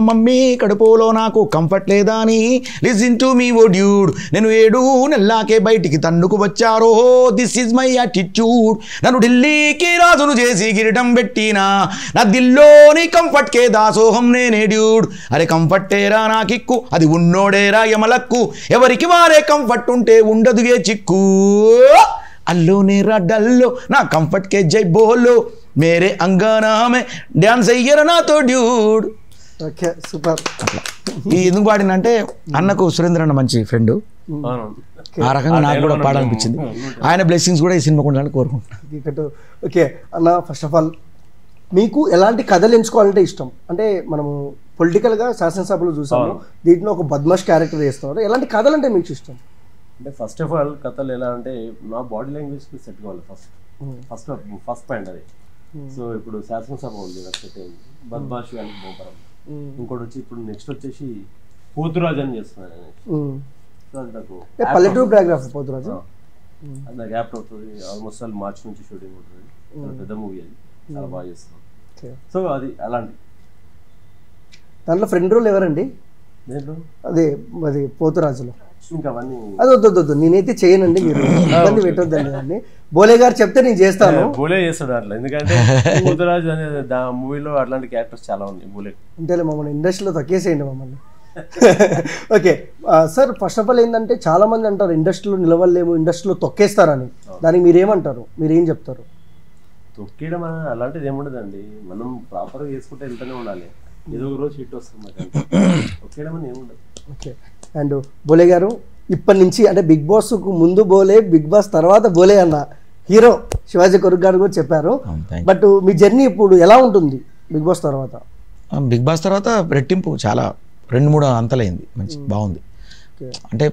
మమ్మీ కడుపులో నాకు కంఫర్ట్ లేదా అని listen to me oh dude, నేను 7 నెలలాకే బయటికి తన్నుకు వచ్చారో, దిస్ ఈజ్ మై యాటిట్యూడ్, నన్ను ఢిల్లీకి రాజును చేసి గిరిటం పెట్టినా, నా దిల్లోని కంఫర్ట్ కే దాసోహం నేనే డ్యూడ్, అరే కంఫర్టేరా నా కిక్కు, అది ఉన్నోడేరా యమలక్కు, ఎవరికి వారే కంఫర్ట్ ఉంటే ఉండదుగే చిక్కు, అల్లోనే రా డల్లో నా కంఫర్ట్ కే జై బోలో, మేరే అంగానా మే డాన్స్ అయ్యరా నాతో డ్యూడ్. Okay, super. ఈ ఎందుకు పాడినంటే అన్నకు సురేంద్ర అన్న మంచి ఫ్రెండ్, ఆ రకంగా నాకు కూడా పాడాలనిపించింది. ఆయన బ్లెస్సింగ్స్ కూడా ఈ సినిమాకు ఉండాలని కోరుకుంటున్నాను. ఓకే అన్న, ఫస్ట్ ఆఫ్ ఆల్ మీకు ఎలాంటి కథలు ఎంచుకోవాలంటే ఇష్టం? అంటే మనము పొలిటికల్గా శాసనసభలో చూసాము, దీంట్లో ఒక బద్మాష్ క్యారెక్టర్ చేస్తున్నారు. ఎలాంటి కథలు అంటే మీకు ఇష్టం? అంటే ఫస్ట్ ఆఫ్ ఆల్ కథలు ఎలా అంటే నా బాడీ లాంగ్వేజ్కి సెట్ కావాలి ఫస్ట్ పాయింట్ అది. సో ఇప్పుడు శాసనసభ ఉంది, నాకు సెట్ అయింది. బద్మాష్ కానీ బొమ్మరం. ఇంకోటి వచ్చి ఇప్పుడు నెక్స్ట్ వచ్చేసి పోతురాజు అని చేస్తున్నాను. సో అది నాకు పల్లెటూరు బ్యాక్గ్రౌండ్ పోతురాజు, అది నాకు యాప్ట్ అవుతుంది. ఆల్మోస్ట్ ఆల్ మార్చ్ నుంచి షూటింగ్ ఉంటుంది. పెద్ద మూవీ అది, చాలా బాగా చేస్తున్నాను. సో అది అలాంటి దాంట్లో ఫ్రెండ్ రోల్ ఎవరండి? అదే అది పోతురాజులో ఇంకా అవన్నీ అది వద్దు, నేనైతే చేయనండి, మీరు ఇబ్బంది పెట్టొద్దండి. దాన్ని బోలే గారు చెప్తే నేను చేస్తాను. బోలే చేస్తాడు అట్లా, ఎందుకంటే పోతురాజు అనే మూవీలో అట్లాంటి క్యారెక్టర్స్ చాలా ఉన్నాయి. బోలే అంతేలే, మమ్మల్ని ఇండస్ట్రీలో తొక్కేసేయండి మమ్మల్ని. Okay sir, first of all ఏంటంటే చాలా మంది అంటారు ఇండస్ట్రీలో నిలవలేము, ఇండస్ట్రీలో తొక్కేస్తారని. దానికి మీరేమంటారు? మీరేం చెప్తారు? తొక్కేయడం అలాంటిది ఏముండదండి, మనం ప్రాపర్గా చేసుకుంటే వెళ్తూనే ఉండాలి. ఏదో ఒక రోజు హిట్ వస్తుంది, తొక్కేయడం అని ఏముండదు. ఓకే, అండ్ బోలే గారు ఇప్పటి నుంచి అంటే బిగ్ బాస్కు ముందు బోలే, బిగ్ బాస్ తర్వాత బోలే అన్న హీరో శివాజీ కొరుక్ గారు కూడా చెప్పారు. బట్ మీ జర్నీ ఇప్పుడు ఎలా ఉంటుంది బిగ్ బాస్ తర్వాత? బిగ్ బాస్ తర్వాత రెట్టింపు చాలా 2-3 అంతలైంది, మంచి బాగుంది. అంటే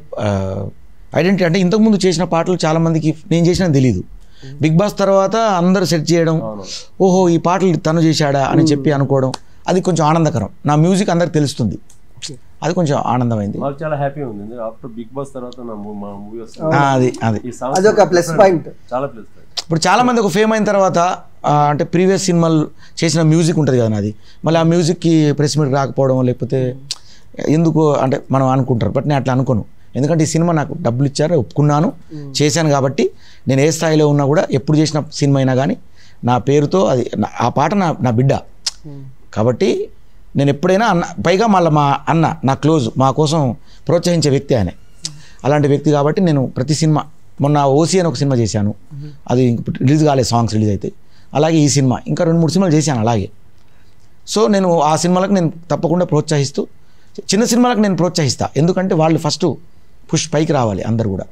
ఐడెంటిటీ అంటే ఇంతకుముందు చేసిన పాటలు చాలామందికి నేను చేసినా తెలియదు. బిగ్ బాస్ తర్వాత అందరూ సెట్ చేయడం, ఓహో ఈ పాటలు తను చేశాడా అని చెప్పి అనుకోవడం, అది కొంచెం ఆనందకరం. నా మ్యూజిక్ అందరికి తెలుస్తుంది, అది కొంచెం ఆనందమైంది. మాకు చాలా హ్యాపీ ఉంది. ఆఫ్టర్ బిగ్ బాస్ తర్వాత మా మూవీ వస్తుంది, అది ఒక ప్లస్ పాయింట్, చాలా ప్లస్ పాయింట్. ఇప్పుడు చాలామంది ఒక ఫేమ్ అయిన తర్వాత అంటే ప్రీవియస్ సినిమాలు చేసిన మ్యూజిక్ ఉంటుంది కదా నాది, మళ్ళీ ఆ మ్యూజిక్కి ప్రెస్ మీట్ రాకపోవడం లేకపోతే ఎందుకు అంటే మనం అనుకుంటారు. బట్ నేను అట్లా అనుకోను, ఎందుకంటే ఈ సినిమా నాకు డబ్బులు ఇచ్చారు, ఒప్పుకున్నాను, చేశాను. కాబట్టి నేను ఏ స్థాయిలో ఉన్నా కూడా ఎప్పుడు చేసిన సినిమా అయినా కానీ నా పేరుతో అది ఆ పాట నా బిడ్డ కాబట్టి నేను ఎప్పుడైనా పైగా మళ్ళీ మా అన్న నా క్లోజ్, మా కోసం ప్రోత్సహించే వ్యక్తి ఆయన, అలాంటి వ్యక్తి. కాబట్టి నేను ప్రతి సినిమా, మొన్న ఓసీ అని ఒక సినిమా చేశాను, అది రిలీజ్ కాలేదు, సాంగ్స్ రిలీజ్ అయితే. అలాగే ఈ సినిమా ఇంకా 2-3 సినిమాలు చేశాను అలాగే. సో నేను ఆ సినిమాలకు నేను తప్పకుండా ప్రోత్సహిస్తూ, చిన్న సినిమాలకు నేను ప్రోత్సహిస్తాను, ఎందుకంటే వాళ్ళు ఫస్ట్ పుష్ పైకి రావాలి అందరు కూడా.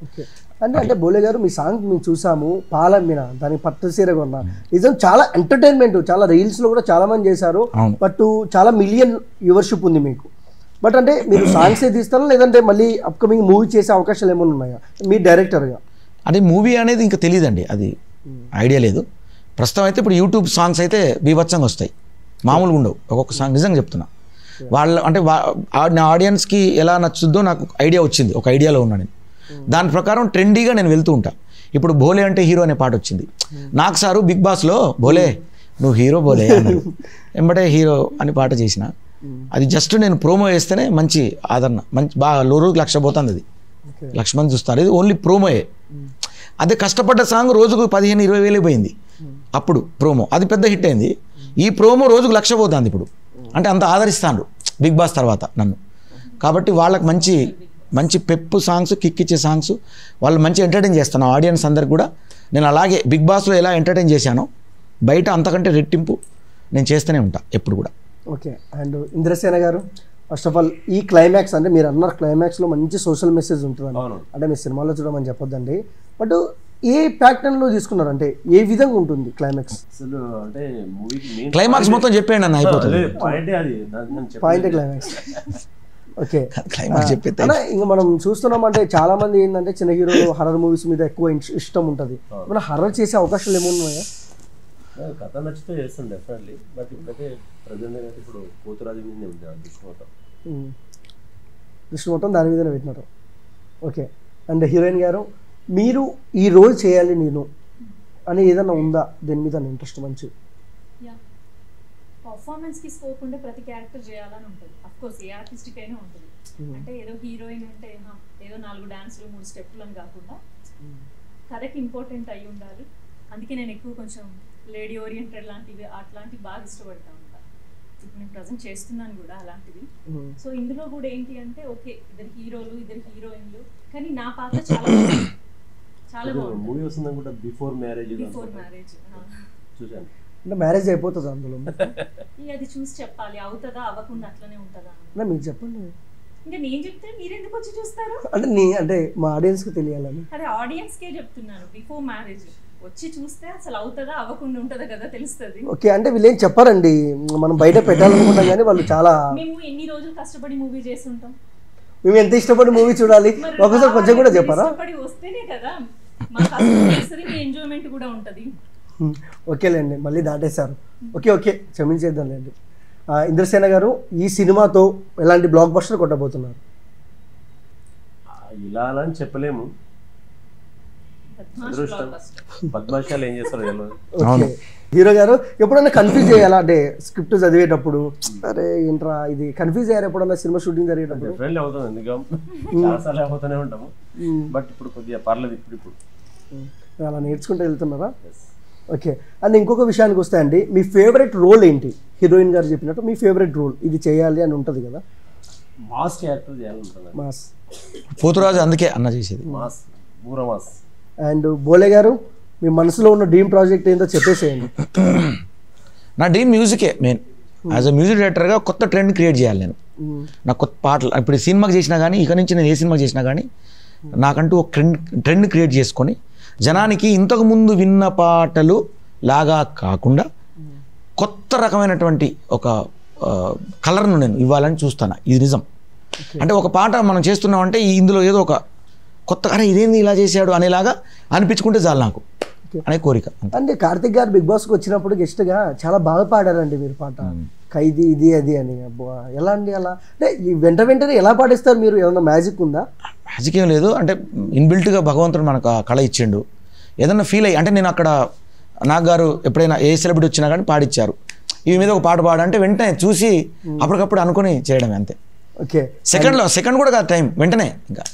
అంటే బోలే గారు మీ సాంగ్ మేము చూసాము, పాలమ్మిన దానికి పట్టు సీర కొన్నా, నిజం చాలా ఎంటర్టైన్మెంట్, చాలా రీల్స్లో కూడా చాలా మంది చేశారు. బట్ చాలా మిలియన్ వ్యూవర్షిప్ ఉంది మీకు. బట్ అంటే మీరు సాంగ్సే తీస్తారా లేదంటే మళ్ళీ అప్కమింగ్ మూవీ చేసే అవకాశాలు ఏమైనా ఉన్నాయా మీ డైరెక్టర్గా? అంటే మూవీ అనేది ఇంకా తెలియదండి, అది ఐడియా లేదు ప్రస్తుతం. అయితే ఇప్పుడు యూట్యూబ్ సాంగ్స్ అయితే బీభత్సంగా వస్తాయి, మామూలుగా ఉండవు. ఒక్కొక్క సాంగ్ నిజంగా చెప్తున్నా, వాళ్ళ అంటే నా ఆడియన్స్కి ఎలా నచ్చుద్దో నాకు ఐడియా వచ్చింది, ఒక ఐడియాలో ఉన్నా నేను. దాని ప్రకారం ట్రెండీగా నేను వెళ్తూ ఉంటా. ఇప్పుడు భోలే అంటే హీరో అనే పాట వచ్చింది నాకు, సారు బిగ్ బాస్లో భోలే నువ్వు హీరో భోలే అన్నాడు, వెంబడే హీరో అని పాట చేసిన. అది జస్ట్ నేను ప్రోమో వేస్తేనే మంచి ఆదరణ, మంచి బాగా రోజుకి 1,00,000 పోతుంది, అది 1,00,000 మంది చూస్తారు. ఇది ఓన్లీ ప్రోమోయే. అదే కష్టపడ్డ సాంగ్ రోజుకు 15-20 వేలు పోయింది అప్పుడు ప్రోమో, అది పెద్ద హిట్ అయింది. ఈ ప్రోమో రోజుకు 1,00,000 పోతుంది ఇప్పుడు, అంటే అంత ఆదరిస్తాను బిగ్ బాస్ తర్వాత నన్ను. కాబట్టి వాళ్ళకి మంచి మంచి పెప్పు సాంగ్స్, కిక్ ఇచ్చే సాంగ్స్, వాళ్ళు మంచి ఎంటర్టైన్ చేస్తాను ఆడియన్స్ అందరికి కూడా. నేను అలాగే బిగ్ బాస్లో ఎలా ఎంటర్టైన్ చేశానో బయట అంతకంటే రెట్టింపు నేను చేస్తూనే ఉంటా ఎప్పుడు కూడా. ఓకే, అండ్ ఇంద్రసేన గారు ఫస్ట్ ఆఫ్ ఆల్ ఈ క్లైమాక్స్ అంటే మీరు అన్నారు క్లైమాక్స్లో మంచి సోషల్ మెసేజ్ ఉంటుందని, అంటే మీ సినిమాలో చూడమని చెప్పొద్దండి, బట్ ఏ ప్యాటర్న్లో తీసుకున్నారు, అంటే ఏ విధంగా ఉంటుంది క్లైమాక్స్? అసలు అంటే మూవీకి క్లైమాక్స్ మొత్తం చెప్పేయండి అన్న, అయిపోతుంది పాయింట్ క్లైమాక్స్. ఓకే, క్లైమాక్స్ చెప్పేది ఇంకా మనం చూస్తున్నాం అంటే చాలా మంది ఏంటంటే చిన్న హీరోలు హర్రర్ మూవీస్ మీద ఎక్కువ ఇష్టం ఉంటుంది. మన హర్రర్ చేసే అవకాశాలు ఏమున్నాయా? కథ నచ్చితే చేస్తాను డెఫినెట్లీ, బట్ ఇప్పుడైతే ప్రజెంట్ అయితే ఇప్పుడు పోతురాజు మీద ఉంది దృష్టి మొత్తం దాని మీదనే పెట్టినారు. ఓకే, అండ్ హీరోయిన్ గారు మీరు ఈ రోల్ చేయాలి నేను అని ఏదైనా ఉందా దేని మీద ఇంట్రెస్ట్? మంచి పర్ఫార్మెన్స్కి స్కోప్ ఉంటే ప్రతి క్యారెక్టర్ చేయాలని ఉంటుంది, అఫ్కోర్స్ ఏ ఆర్టిస్ట్కి అయినా ఉంటుంది. అంటే ఏదో హీరోయిన్ అంటే ఏదో 4 డాన్సులు 3 స్టెప్పులు అని కాకుండా కథకి ఇంపార్టెంట్ అయి ఉండాలి. అందుకే నేను ఎక్కువ కొంచెం లేడీ ఓరియంటెడ్ లాంటివి అట్లాంటివి బాగా ఇష్టపడతా ఉంటా. ఇప్పుడు నేను ప్రజెంట్ చేస్తున్నాను కూడా అలాంటివి. సో ఇందులో కూడా ఏంటి అంటే ఓకే ఇద్దరు హీరోలు ఇద్దరు హీరోయిన్లు, కానీ నా పాత్ర చాలా చాలా బాగుంది. బిఫోర్ మ్యారేజ్ చూసాను, అంటే మ్యారేజ్ అయిపోతుంది అందులో అది చూసి చెప్పాలి, అవుతుందా అవ్వకుండా అట్లనే ఉంటుందా? మీరు చెప్పండి. ఇంకా నేను చెప్తే మీరు ఎందుకు వచ్చి చూస్తారు? అంటే మా ఆడియన్స్కి తెలియాలని. అదే ఆడియన్స్కే చెప్తున్నాను, బిఫోర్ మ్యారేజ్ వచ్చి చూస్తే అసలు అవుతుందా అవ్వకుండా ఉంటుందా కదా తెలుస్తుంది. ఓకే, అంటే వీళ్ళేం చెప్పారండి, మనం బయట పెట్టాలనుకుంటాం కానీ వాళ్ళు చాలా, మేము ఎన్ని రోజులు కష్టపడి మూవీ చేస్తుంటాం, మేము ఎంత ఇష్టపడి మూవీ చూడాలి, ఒకసారి కొంచెం కూడా చెప్పారా? కష్టపడి వస్తేనే కదా మా కష్టం తెలుస్తుంది, మీ ఎంజాయ్మెంట్ కూడా ఉంటుంది. ఓకేలేండి, మళ్ళీ దాటేశారు. ఓకే క్షమించేద్దాంలేండి. ఇంద్రసేన గారు, ఈ సినిమాతో ఎలాంటి బ్లాక్ బస్టర్ కొట్టబోతున్నారు? ఇలా అని చెప్పలేము, బద్మాషాలు ఏం చేస్తారు తెలియదు. ఓకే, హీరో గారు ఎప్పుడన్నా కన్ఫ్యూజ్ అయ్యాలా, అంటే స్క్రిప్ట్ చదివేటప్పుడు అరే ఏంట్రా ఇది, కన్ఫ్యూజ్ అయ్యారు ఎప్పుడన్నా సినిమా షూటింగ్ జరిగేటప్పుడు? డెఫినెట్లీ అవుతాం, ఎందుకంటే చాలాసార్లు అవుతూనే ఉంటాము, బట్ ఇప్పుడు కొద్దిగా పర్లేదు. ఇప్పుడు అలా నేర్చుకుంటూ వెళ్తున్నారా? ఓకే, అండ్ ఇంకొక విషయానికి వస్తాయండి, మీ ఫేవరెట్ రోల్ ఏంటి? హీరోయిన్ గారు చెప్పినట్టు మీ ఫేవరెట్ రోల్ ఇది చేయాలి అని ఉంటుంది కదా? మాస్ క్యారెక్టర్ చేయాలంటున్నాను. మాస్ పోతురాజు అందుకే అన్న చేసేది, మాస్, బూర మాస్. అండ్ బోలే గారు, మీ మనసులో ఉన్న డ్రీమ్ ప్రాజెక్ట్ ఏంటో చెప్పేసేయండి. నా డ్రీమ్ మ్యూజికే మెయిన్. యాజ్ అ మ్యూజిక్ డైరెక్టర్గా కొత్త ట్రెండ్ క్రియేట్ చేయాలి నేను. నాకు కొత్త పాటలు ఇప్పుడు సినిమాకి చేసినా కానీ, ఇక నుంచి నేను ఏ సినిమా చేసినా కానీ నాకంటూ ఒక ట్రెండ్ క్రియేట్ చేసుకొని జనానికి ఇంతకు ముందు విన్న పాటలు లాగా కాకుండా కొత్త రకమైనటువంటి ఒక కలర్ను నేను ఇవ్వాలని చూస్తాను. ఇది నిజం. అంటే ఒక పాట మనం చేస్తున్నామంటే ఇందులో ఏదో ఒక కొత్త, అరే ఇదేంది ఇలా చేశాడు అనేలాగా అనిపించుకుంటే చాలు నాకు అనే కోరిక. అంటే కార్తిక్ గారు బిగ్ బాస్కి వచ్చినప్పుడు గెస్ట్గా చాలా బాగా పాడారండి మీరు పాట, ఖైదీ ఇది అది అని. ఎలా అండి అలా, అంటే ఈ వెంటనే ఎలా పాడిస్తారు మీరు? ఏమన్నా మ్యాజిక్ ఉందా? మ్యాజిక్ ఏం లేదు, అంటే ఇన్బిల్ట్గా భగవంతుడు మనకు ఆ కళ ఇచ్చిండు. ఏదన్నా ఫీల్ అయ్యి, అంటే నేను అక్కడ నాగ్ గారు ఎప్పుడైనా ఏ సెలబ్రిటీ వచ్చినా కానీ పాడిచ్చారు, ఇవి మీద ఒక పాట పాడంటే వెంటనే చూసి అప్పటికప్పుడు అనుకుని చేయడమే అంతే. ఓకే, సెకండ్ కూడా కాదు టైం, వెంటనే. ఇంకా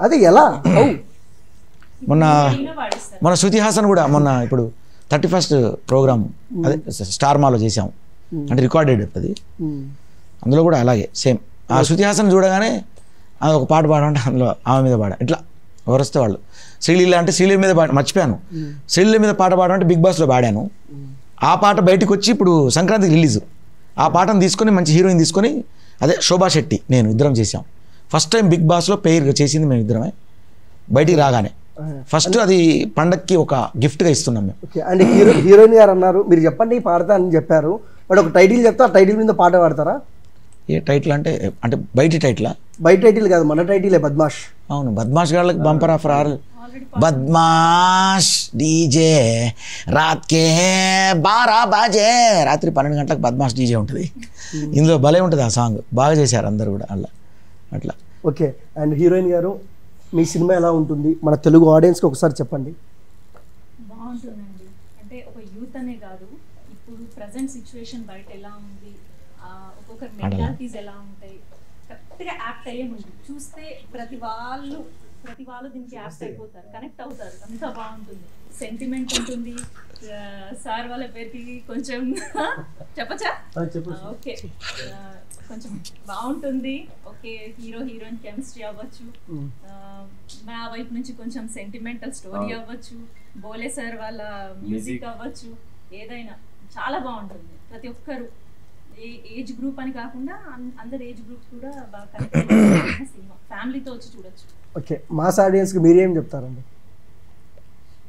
అది ఎలా? మొన్న శృతి హాసన్ కూడా మొన్న ఇప్పుడు 31st ప్రోగ్రామ్ అదే స్టార్ మాలో చేసాం, అంటే రికార్డెడ్ అది. అందులో కూడా అలాగే సేమ్ ఆ శృతి హాసన్ చూడగానే అది ఒక పాట పాడంటే అందులో ఆమె మీద పాడా, ఇట్లా ఎవరు వస్తే వాళ్ళు. శ్రీలీల అంటే శ్రీలీల మీద మర్చిపోయాను, శ్రీలీల మీద పాట పాడంటే బిగ్ బాస్లో పాడాను. ఆ పాట బయటకు వచ్చి ఇప్పుడు సంక్రాంతికి రిలీజ్. ఆ పాటను తీసుకొని మంచి హీరోయిన్ తీసుకొని, అదే శోభా శెట్టి నేను ఇద్దరం చేసాం. ఫస్ట్ టైం బిగ్ బాస్లో పెయిర్ చేసింది మేము ఇద్దరమే. బయటికి రాగానే ఫస్ట్ అది పండక్కి ఒక గిఫ్ట్గా ఇస్తున్నాం మేము. ఓకే, అంటే హీరోయిన్ గారు అన్నారు మీరు చెప్పండి పాడతా అని చెప్పారు, బట్ ఒక టైటిల్ చెప్తా, ఆ టైటిల్ మీద పాట పాడతారా? ఏ టైటిల్ అంటే బయటి టైటిలా? బయట టైటిల్ కాదు, మన టైటిలే, బద్మాష్. అవును, బద్మాష్ గాళ్ళకి బంపర్ ఆఫర్ ఆరు. బద్మాష్ డీజే రాత్కే 12 బాజే, రాత్రి 12 గంటలకు బద్మాష్ డీజే ఉంటుంది. ఇందులో భలే ఉంటుంది ఆ సాంగ్, బాగా చేశారు అందరు కూడా అలా అట్లా. ఓకే, అండ్ హీరోయిన్ గారు మీ సినిమా ఎలా ఉంటుంది మన తెలుగు ఆడియన్స్కి ఒకసారి చెప్పండి. బాగుంటుందండి, అంటే ఒక యూత్ అనే కాదు, ఇప్పుడు ప్రజెంట్ సిచ్యువేషన్ బయట ఎలా ఉంది, ఒక్కొక్కరి మెంటాలిటీస్ ఎలా ఉంటాయి, కరెక్ట్గా యాప్ట్ అయ్యే ఉంది. చూస్తే ప్రతి వాళ్ళు దీనికి యాప్ట్ అయిపోతారు, కనెక్ట్ అవుతారు, అంతా బాగుంటుంది. సెంటిమెంట్ ఉంటుంది. సార్ వాళ్ళ పేరుకి కొంచెం చెప్పచ్చా? ఓకే, కొంచెం బాగుంటుంది. ఓకే, హీరోయిన్ కెమిస్ట్రీ అవ్వచ్చు, మా వైపు నుంచి కొంచెం సెంటిమెంటల్ స్టోరీ అవ్వచ్చు, బోలే సార్ వాళ్ళ మ్యూజిక్ అవ్వచ్చు, ఏదైనా చాలా బాగుంటుంది. ప్రతి ఒక్కరు ఏజ్ గ్రూప్ అని కాకుండా అందరు ఏజ్ గ్రూప్ కూడా బాగా కనెక్ట్ సినిమా, ఫ్యామిలీతో వచ్చి చూడొచ్చు. ఓకే, మాస్ ఆడియన్స్కి మీరేం చెప్తారండి?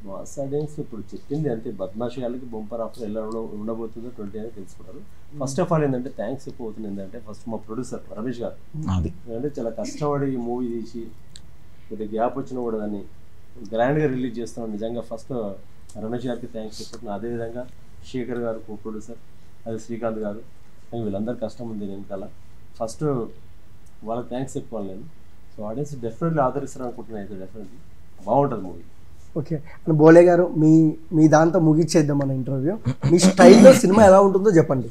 మాస్ ఆడియన్స్ ఇప్పుడు చెప్పింది అంటే బద్మాషి వాళ్ళకి బంపర్ ఆఫర్ ఎలా ఉండబోతుందో 20 అని తెలుసుకున్నారు. ఫస్ట్ ఆఫ్ ఆల్ ఏంటంటే థ్యాంక్స్ ఎక్కువ అవుతుంది. ఏంటంటే ఫస్ట్ మా ప్రొడ్యూసర్ రమేష్ గారు, అంటే చాలా కష్టపడి మూవీ తీసి కొద్దిగా గ్యాప్ వచ్చినా కూడా దాన్ని గ్రాండ్గా రిలీజ్ చేస్తాం. నిజంగా ఫస్ట్ రమేష్ గారికి థ్యాంక్స్ చెప్పుకుంటున్నాను. అదేవిధంగా శేఖర్ గారు కో ప్రొడ్యూసర్, అది శ్రీకాంత్ గారు, వీళ్ళందరూ కష్టం ఉంది వెనకాల. ఫస్ట్ వాళ్ళకి థ్యాంక్స్ చెప్పుకోవాలి నేను. సో ఆడియన్స్ డెఫినెట్లీ ఆదరిస్తారు అనుకుంటున్నాను. అయితే డెఫినెట్లీ బాగుంటుంది మూవీ. ఓకే, బోలే గారు మీ దాంతో ముగిచ్చేద్దాం మన ఇంటర్వ్యూ. మీ స్టైల్లో సినిమా ఎలా ఉంటుందో చెప్పండి.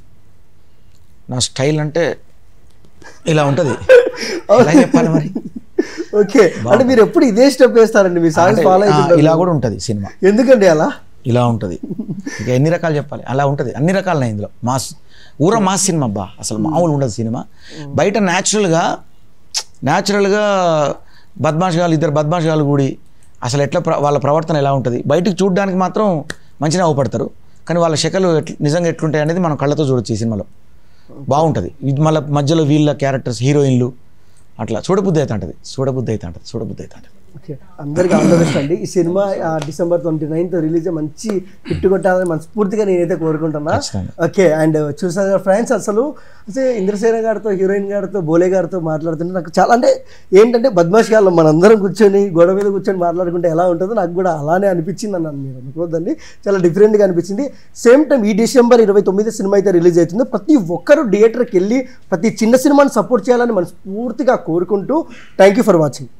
నా స్టైల్ అంటే ఇలా ఉంటుంది, చెప్పాలి మరి. ఓకే, అంటే మీరు ఎప్పుడు ఇదే స్టెప్ వేస్తారండి, మీ సాంగ్స్ ఫాలో అయితే ఇలా కూడా ఉంటుంది సినిమా. ఎందుకండి అలా? ఇలా ఉంటుంది. ఇక ఎన్ని రకాలు చెప్పాలి, అలా ఉంటుంది. అన్ని రకాలనే ఇందులో మాస్, మాస్ సినిమా అబ్బా, అసలు మామూలు ఉండదు సినిమా. బయట న్యాచురల్గా బద్మాష్ గాలు, ఇద్దరు బద్మాష్ గాలు కూడి అసలు ఎట్లా వాళ్ళ ప్రవర్తన ఎలా ఉంటుంది, బయటికి చూడడానికి మాత్రం మంచిగా అవపడతారు, కానీ వాళ్ళ శకలు నిజంగా ఎట్లుంటాయి అనేది మనం కళ్ళతో చూడొచ్చు ఈ సినిమాలో. బాగుంటుంది. ఇది మళ్ళీ మధ్యలో వీళ్ళ క్యారెక్టర్స్, హీరోయిన్లు అట్లా చూడబుద్ధి అవుతుంటుంది. ఓకే, అందరికీ ఆల్ ద బెస్ట్ అండి. ఈ సినిమా December 29th రిలీజ్ మంచి హిట్ కొట్టాలని మనస్ఫూర్తిగా నేనైతే కోరుకుంటున్నా. ఓకే, అండ్ చూసారు ఫ్రెండ్స్, అసలు ఇంద్రసేన గారితో, హీరోయిన్ గారితో, బోలే గారితో మాట్లాడుతుంటే నాకు చాలా అంటే ఏంటంటే బద్మాష్ గారు మనందరం కూర్చొని గొడవ మీద కూర్చొని మాట్లాడుకుంటే ఎలా ఉంటుందో నాకు కూడా అలానే అనిపించింది అన్నాను. మీరు అనుకోవద్దండి, చాలా డిఫరెంట్గా అనిపించింది. సేమ్ టైం ఈ December 29 సినిమా అయితే రిలీజ్ అవుతుంది. ప్రతి ఒక్కరు థియేటర్కి వెళ్ళి ప్రతి చిన్న సినిమాని సపోర్ట్ చేయాలని మనస్ఫూర్తిగా కోరుకుంటూ థ్యాంక్ యూ ఫర్ వాచింగ్.